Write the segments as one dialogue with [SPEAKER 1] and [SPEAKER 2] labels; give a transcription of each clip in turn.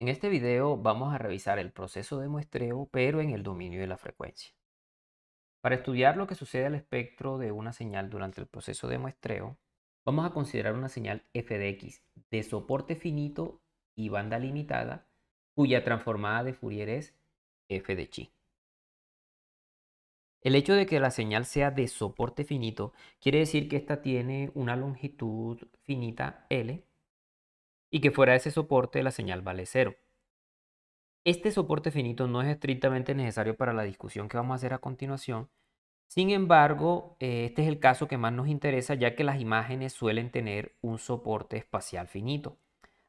[SPEAKER 1] En este video vamos a revisar el proceso de muestreo, pero en el dominio de la frecuencia. Para estudiar lo que sucede al espectro de una señal durante el proceso de muestreo, vamos a considerar una señal f de x de soporte finito y banda limitada, cuya transformada de Fourier es f de chi. El hecho de que la señal sea de soporte finito quiere decir que ésta tiene una longitud finita L y que fuera de ese soporte la señal vale 0. Este soporte finito no es estrictamente necesario para la discusión que vamos a hacer a continuación. Sin embargo, este es el caso que más nos interesa, ya que las imágenes suelen tener un soporte espacial finito.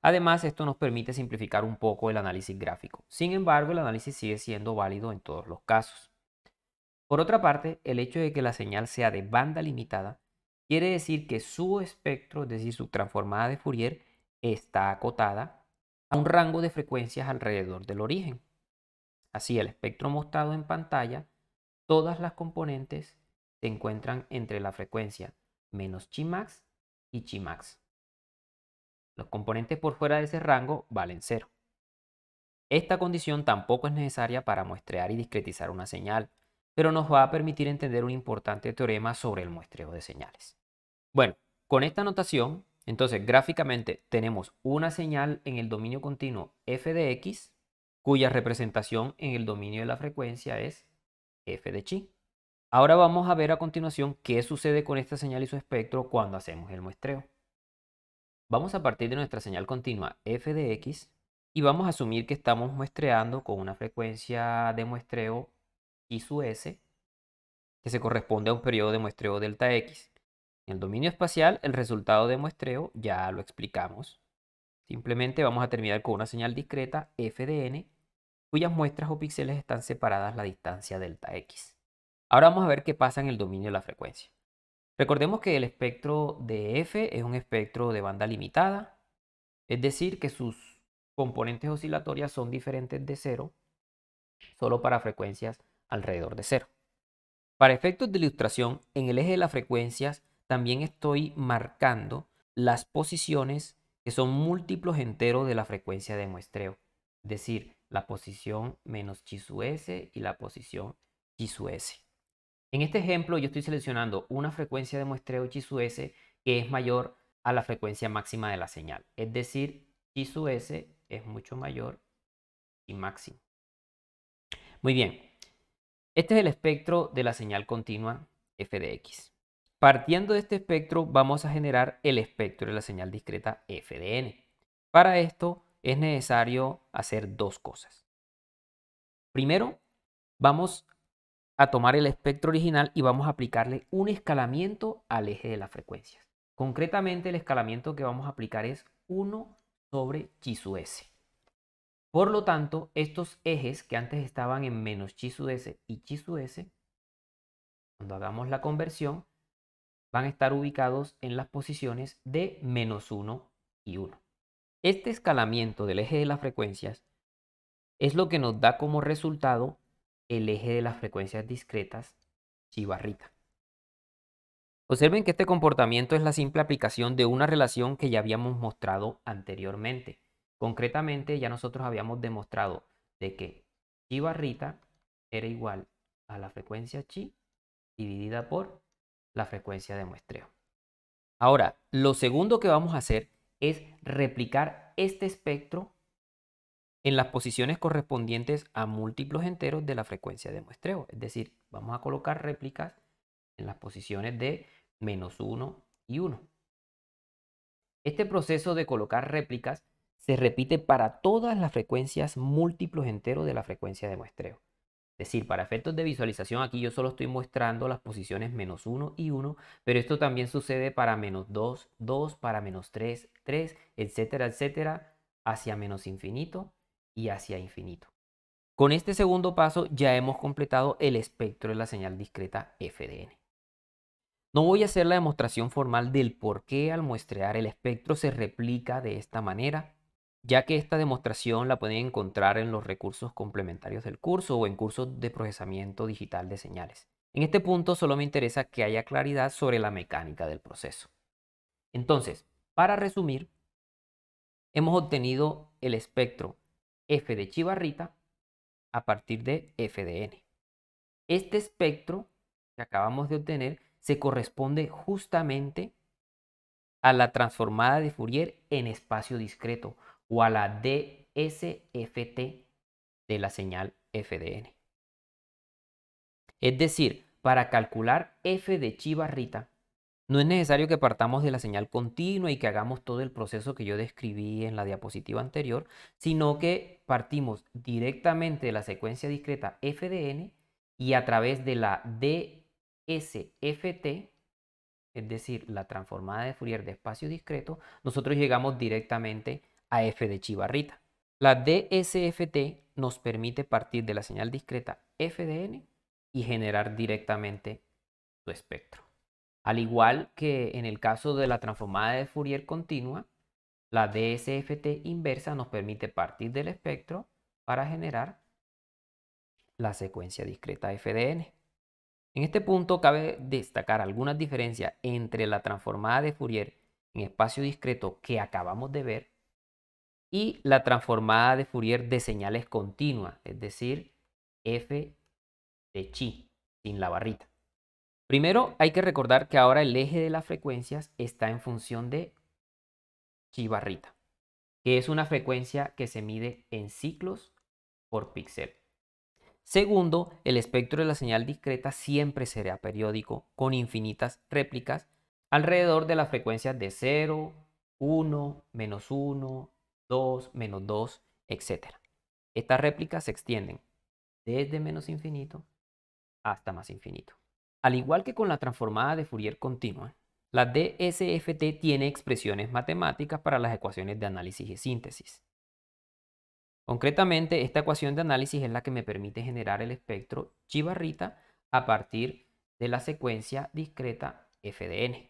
[SPEAKER 1] Además, esto nos permite simplificar un poco el análisis gráfico. Sin embargo, el análisis sigue siendo válido en todos los casos. Por otra parte, el hecho de que la señal sea de banda limitada quiere decir que su espectro, es decir, su transformada de Fourier, está acotada a un rango de frecuencias alrededor del origen. Así, el espectro mostrado en pantalla, todas las componentes se encuentran entre la frecuencia menos chi max y chi max. Los componentes por fuera de ese rango valen 0. Esta condición tampoco es necesaria para muestrear y discretizar una señal, pero nos va a permitir entender un importante teorema sobre el muestreo de señales. Bueno, con esta notación, entonces gráficamente tenemos una señal en el dominio continuo f de x, cuya representación en el dominio de la frecuencia es f de chi. Ahora vamos a ver a continuación qué sucede con esta señal y su espectro cuando hacemos el muestreo. Vamos a partir de nuestra señal continua f de x y vamos a asumir que estamos muestreando con una frecuencia de muestreo chi sub s, que se corresponde a un periodo de muestreo delta x. En el dominio espacial, el resultado de muestreo ya lo explicamos. Simplemente vamos a terminar con una señal discreta f de n, cuyas muestras o píxeles están separadas la distancia delta x. Ahora vamos a ver qué pasa en el dominio de la frecuencia. Recordemos que el espectro de f es un espectro de banda limitada, es decir, que sus componentes oscilatorias son diferentes de 0 solo para frecuencias alrededor de 0. Para efectos de ilustración, en el eje de las frecuencias también estoy marcando las posiciones que son múltiplos enteros de la frecuencia de muestreo, es decir, la posición menos chi sub s y la posición chi sub s. En este ejemplo yo estoy seleccionando una frecuencia de muestreo chi sub s que es mayor a la frecuencia máxima de la señal, es decir, chi sub s es mucho mayor y máximo. Muy bien, este es el espectro de la señal continua f de x. Partiendo de este espectro vamos a generar el espectro de la señal discreta f de n. Para esto es necesario hacer dos cosas. Primero, vamos a tomar el espectro original y vamos a aplicarle un escalamiento al eje de las frecuencias. Concretamente, el escalamiento que vamos a aplicar es 1 sobre chi sub s. Por lo tanto, estos ejes que antes estaban en menos chi sub s y chi sub s, cuando hagamos la conversión, van a estar ubicados en las posiciones de menos 1 y 1. Este escalamiento del eje de las frecuencias es lo que nos da como resultado el eje de las frecuencias discretas chi barrita. Observen que este comportamiento es la simple aplicación de una relación que ya habíamos mostrado anteriormente. Concretamente, ya nosotros habíamos demostrado de que chi barrita era igual a la frecuencia chi dividida por la frecuencia de muestreo. Ahora, lo segundo que vamos a hacer es replicar este espectro en las posiciones correspondientes a múltiplos enteros de la frecuencia de muestreo. Es decir, vamos a colocar réplicas en las posiciones de menos 1 y 1. Este proceso de colocar réplicas se repite para todas las frecuencias múltiplos enteros de la frecuencia de muestreo. Es decir, para efectos de visualización aquí yo solo estoy mostrando las posiciones menos 1 y 1, pero esto también sucede para menos 2, 2, para menos 3, 3, etcétera, etcétera, hacia menos infinito y hacia infinito. Con este segundo paso ya hemos completado el espectro de la señal discreta f de n. No voy a hacer la demostración formal del por qué al muestrear el espectro se replica de esta manera, ya que esta demostración la pueden encontrar en los recursos complementarios del curso o en cursos de procesamiento digital de señales. En este punto solo me interesa que haya claridad sobre la mecánica del proceso. Entonces, para resumir, hemos obtenido el espectro f de chi barrita a partir de f de n. Este espectro que acabamos de obtener se corresponde justamente a la transformada de Fourier en espacio discreto o a la DSFT de la señal f de n. Es decir, para calcular f de chi barrita, no es necesario que partamos de la señal continua y que hagamos todo el proceso que yo describí en la diapositiva anterior, sino que partimos directamente de la secuencia discreta f de n y a través de la DSFT, es decir, la transformada de Fourier de espacio discreto, nosotros llegamos directamente a f de chi barrita. La DSFT nos permite partir de la señal discreta f de n y generar directamente su espectro. Al igual que en el caso de la transformada de Fourier continua, la DSFT inversa nos permite partir del espectro para generar la secuencia discreta f de n. En este punto cabe destacar algunas diferencias entre la transformada de Fourier en espacio discreto que acabamos de ver y la transformada de Fourier de señales continuas, es decir, f de chi, sin la barrita. Primero hay que recordar que ahora el eje de las frecuencias está en función de chi barrita, que es una frecuencia que se mide en ciclos por píxel. Segundo, el espectro de la señal discreta siempre será periódico, con infinitas réplicas alrededor de las frecuencias de 0, 1, menos 1, 2, menos 2, etc. Estas réplicas se extienden desde menos infinito hasta más infinito. Al igual que con la transformada de Fourier continua, la DSFT tiene expresiones matemáticas para las ecuaciones de análisis y síntesis. Concretamente, esta ecuación de análisis es la que me permite generar el espectro chi barrita a partir de la secuencia discreta f de n.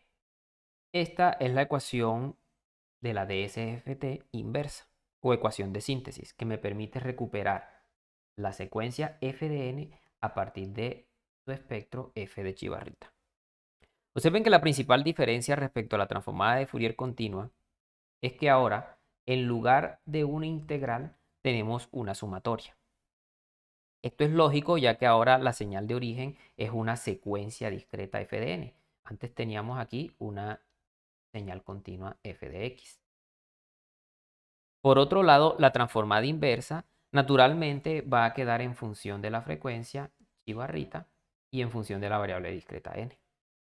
[SPEAKER 1] Esta es la ecuación de la DSFT inversa o ecuación de síntesis que me permite recuperar la secuencia f de n a partir de su espectro f de chi barrita. Observen que la principal diferencia respecto a la transformada de Fourier continua es que ahora, en lugar de una integral, tenemos una sumatoria. Esto es lógico ya que ahora la señal de origen es una secuencia discreta f de n. Antes teníamos aquí una señal continua f de x. Por otro lado, la transformada inversa naturalmente va a quedar en función de la frecuencia chi barrita y en función de la variable discreta n.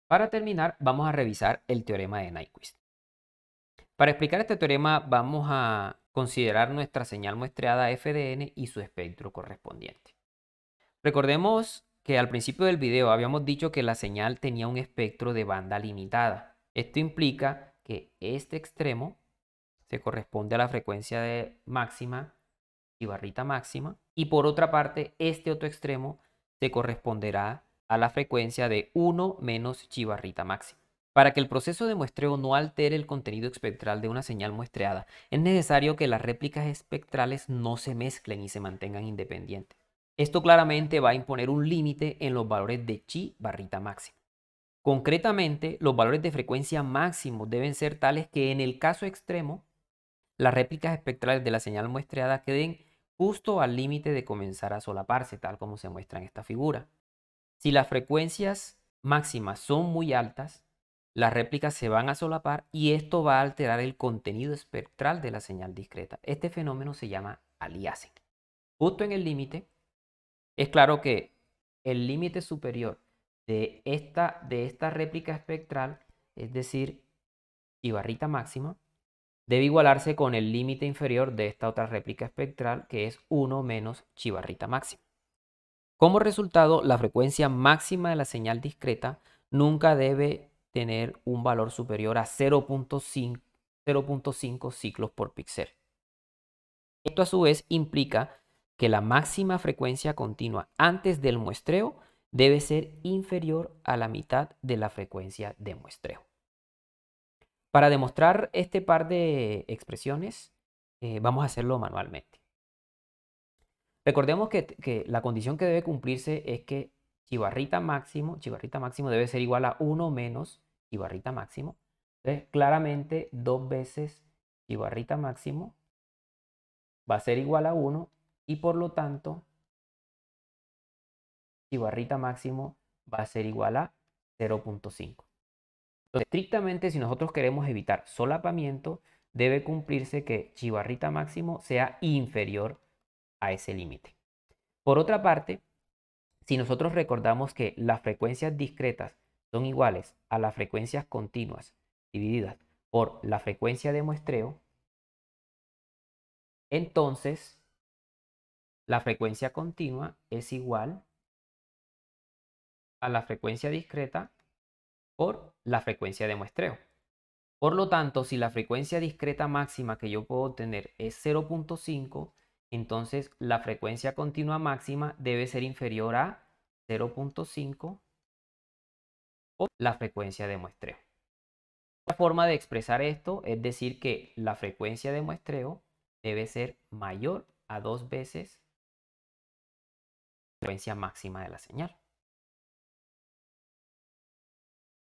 [SPEAKER 1] Para terminar, vamos a revisar el teorema de Nyquist. Para explicar este teorema vamos a considerar nuestra señal muestreada f de n y su espectro correspondiente. Recordemos que al principio del video habíamos dicho que la señal tenía un espectro de banda limitada. Esto implica que este extremo se corresponde a la frecuencia de máxima y barrita máxima, y por otra parte este otro extremo se corresponderá a la frecuencia de 1 menos chi barrita máxima. Para que el proceso de muestreo no altere el contenido espectral de una señal muestreada, es necesario que las réplicas espectrales no se mezclen y se mantengan independientes. Esto claramente va a imponer un límite en los valores de chi barrita máxima. Concretamente, los valores de frecuencia máximos deben ser tales que en el caso extremo, las réplicas espectrales de la señal muestreada queden justo al límite de comenzar a solaparse, tal como se muestra en esta figura. Si las frecuencias máximas son muy altas, las réplicas se van a solapar y esto va a alterar el contenido espectral de la señal discreta. Este fenómeno se llama aliasing. Justo en el límite, es claro que el límite superior de esta réplica espectral, es decir, chi barrita máxima, debe igualarse con el límite inferior de esta otra réplica espectral, que es 1 menos chi barrita máxima. Como resultado, la frecuencia máxima de la señal discreta nunca debe tener un valor superior a 0.5 ciclos por píxel. Esto a su vez implica que la máxima frecuencia continua antes del muestreo debe ser inferior a la mitad de la frecuencia de muestreo. Para demostrar este par de expresiones, vamos a hacerlo manualmente. Recordemos que la condición que debe cumplirse es que chi barrita máximo debe ser igual a 1 menos chi barrita máximo. Entonces, claramente, 2 veces chi barrita máximo va a ser igual a 1 y por lo tanto chi barrita máximo va a ser igual a 0.5. Entonces, estrictamente, si nosotros queremos evitar solapamiento, debe cumplirse que chi barrita máximo sea inferior a ese límite. Por otra parte, si nosotros recordamos que las frecuencias discretas son iguales a las frecuencias continuas divididas por la frecuencia de muestreo, entonces la frecuencia continua es igual a la frecuencia discreta por la frecuencia de muestreo. Por lo tanto, si la frecuencia discreta máxima que yo puedo obtener es 0.5, entonces la frecuencia continua máxima debe ser inferior a 0.5 por la frecuencia de muestreo. Otra forma de expresar esto es decir que la frecuencia de muestreo debe ser mayor a 2 veces la frecuencia máxima de la señal.